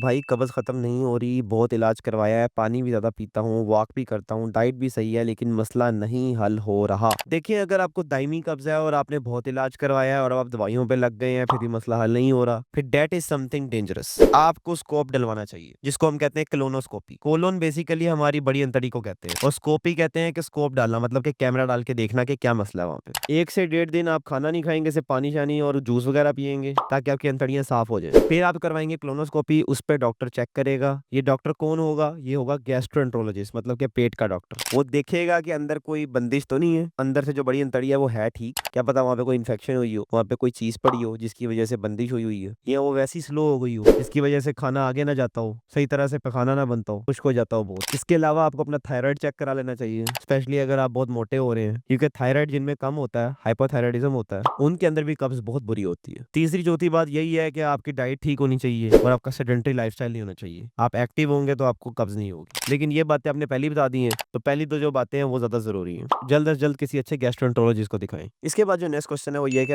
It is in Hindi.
भाई कब्ज़ ख़त्म नहीं हो रही, बहुत इलाज करवाया है, पानी भी ज़्यादा पीता हूँ, वॉक भी करता हूँ, डाइट भी सही है, लेकिन मसला नहीं हल हो रहा। देखिए, अगर आपको दायमी कब्ज़ है और आपने बहुत इलाज करवाया है और अब आप दवाइयों पे लग गए हैं, फिर भी मसला हल नहीं हो रहा, फिर दैट इज़ समथिंग डेंजरस। आपको स्कोप डलवाना चाहिए, जिसको हम कहते हैं कोलोनोस्कोपी। कोलोन बेसिकली हमारी बड़ी अंतड़ी को कहते हैं और स्कोपी कहते हैं कि स्कोप डालना, मतलब कि कैमरा डाल के देखना कि क्या मसला है वहाँ पे। 1 से डेढ़ दिन आप खाना नहीं खाएँगे, सिर्फ़ पानी-शानी और जूस वगैरह पिएँगे, ताकि आपकी अंतड़ियाँ साफ़ हो जाएँ। फिर आप करवाएँगे कोलोनोस्कोपी, उस पे डॉक्टर चेक करेगा। ये डॉक्टर कौन होगा? ये होगा गैस्ट्रोएंटरोलॉजिस्ट, मतलब कि पेट का डॉक्टर। वो देखेगा कि अंदर कोई बंदिश तो नहीं है, अंदर से जो बड़ी अंतड़ी है वो है ठीक। क्या पता वहाँ पे कोई इन्फेक्शन हुई हो, वहाँ पे कोई चीज़ पड़ी हो जिसकी वजह से बंदिश हुई हुई है, या वो वैसी स्लो हो गई हो जिसकी वजह से खाना आगे ना जाता हो, सही तरह से पखाना ना बनता हो, खुश्क हो जाता हो बहुत। इसके अलावा आपको अपना थायराइड चेक करा लेना चाहिए, स्पेशली अगर आप बहुत मोटे हो रहे हैं, क्योंकि थायराइड जिनमें कम होता है, हाइपोथायराइडिज्म होता है, उनके अंदर भी कब्ज बहुत बुरी होती है। तीसरी चौथी बात यही है कि आपकी डाइट ठीक होनी चाहिए और आपका सेडेंटरी लाइफस्टाइल नहीं होना चाहिए। आप एक्टिव होंगे तो आपको कब्ज नहीं होगी। लेकिन ये बातें आपने पहले ही बता दी हैं, तो पहली तो जो बातें हैं वो ज्यादा जरूरी हैं। जल्द से जल्द किसी अच्छे गैस्ट्रोएंटरोलॉजिस्ट को दिखाएं। इसके बाद जो नेक्स्ट क्वेश्चन है वो ये है कि